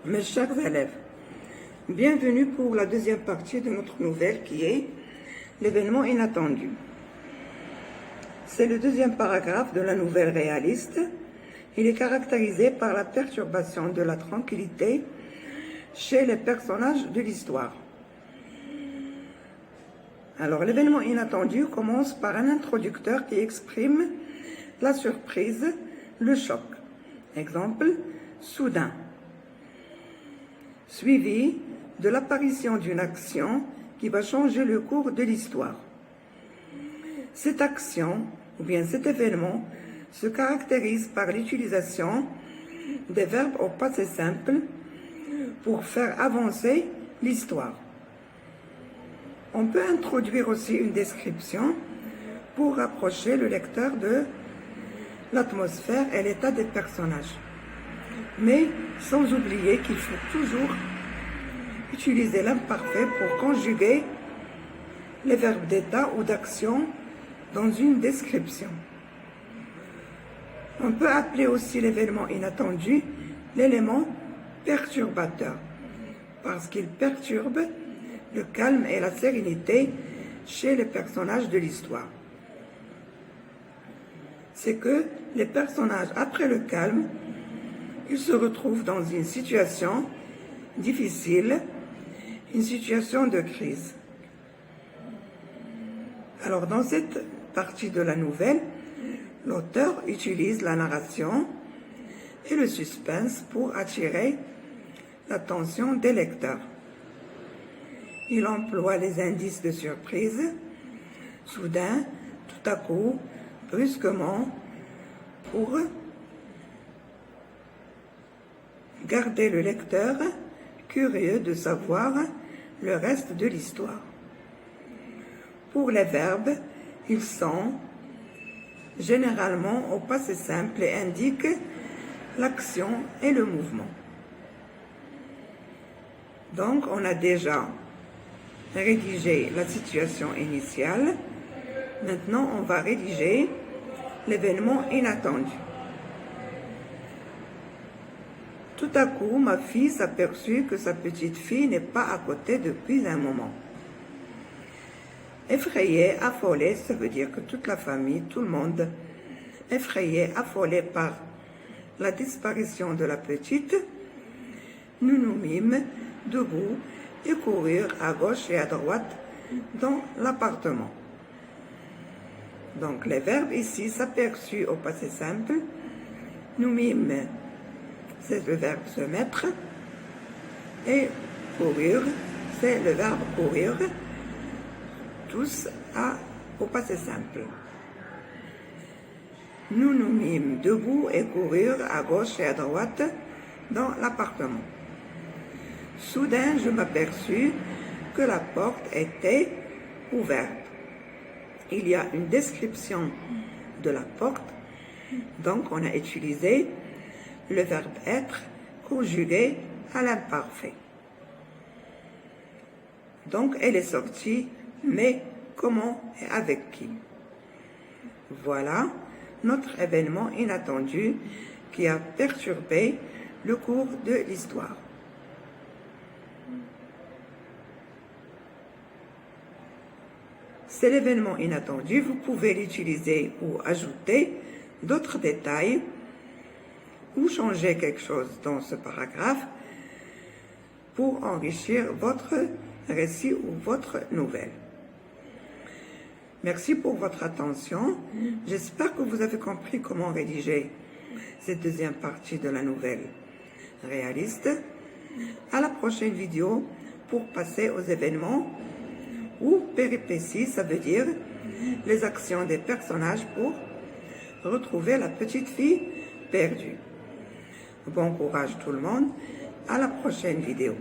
Mes chers élèves, bienvenue pour la deuxième partie de notre nouvelle qui est l'événement inattendu. C'est le deuxième paragraphe de la nouvelle réaliste. Il est caractérisé par la perturbation de la tranquillité chez les personnages de l'histoire. Alors, l'événement inattendu commence par un introducteur qui exprime la surprise, le choc. Exemple, soudain. Suivi de l'apparition d'une action qui va changer le cours de l'histoire. Cette action, ou bien cet événement, se caractérise par l'utilisation des verbes au passé simple pour faire avancer l'histoire. On peut introduire aussi une description pour rapprocher le lecteur de l'atmosphère et l'état des personnages. Mais sans oublier qu'il faut toujours utiliser l'imparfait pour conjuguer les verbes d'état ou d'action dans une description. On peut appeler aussi l'événement inattendu l'élément perturbateur, parce qu'il perturbe le calme et la sérénité chez les personnages de l'histoire. C'est que les personnages, après le calme, ils se retrouvent dans une situation difficile, une situation de crise. Alors, dans cette partie de la nouvelle, l'auteur utilise la narration et le suspense pour attirer l'attention des lecteurs. Il emploie les indices de surprise, soudain, tout à coup, brusquement, pour garder le lecteur curieux de savoir le reste de l'histoire. Pour les verbes, ils sont généralement au passé simple et indiquent l'action et le mouvement. Donc, on a déjà rédigé la situation initiale. Maintenant, on va rédiger l'événement inattendu. Tout à coup, ma fille s'aperçut que sa petite fille n'est pas à côté depuis un moment. Effrayée, affolée, ça veut dire que toute la famille, tout le monde, effrayé, affolé par la disparition de la petite, nous nous mîmes debout et coururent à gauche et à droite dans l'appartement. Donc les verbes ici s'aperçut au passé simple, nous mîmes, c'est le verbe se mettre, et courir, c'est le verbe courir, tous au passé simple. Nous nous mîmes debout et coururent à gauche et à droite dans l'appartement. Soudain, je m'aperçus que la porte était ouverte. Il y a une description de la porte, donc on a utilisé le verbe être conjugué à l'imparfait. Donc elle est sortie, mais comment et avec qui? Voilà notre événement inattendu qui a perturbé le cours de l'histoire. C'est l'événement inattendu, vous pouvez l'utiliser ou ajouter d'autres détails ou changer quelque chose dans ce paragraphe pour enrichir votre récit ou votre nouvelle. Merci pour votre attention. J'espère que vous avez compris comment rédiger cette deuxième partie de la nouvelle réaliste. À la prochaine vidéo pour passer aux événements ou péripéties, ça veut dire les actions des personnages pour retrouver la petite fille perdue. Bon courage tout le monde, à la prochaine vidéo.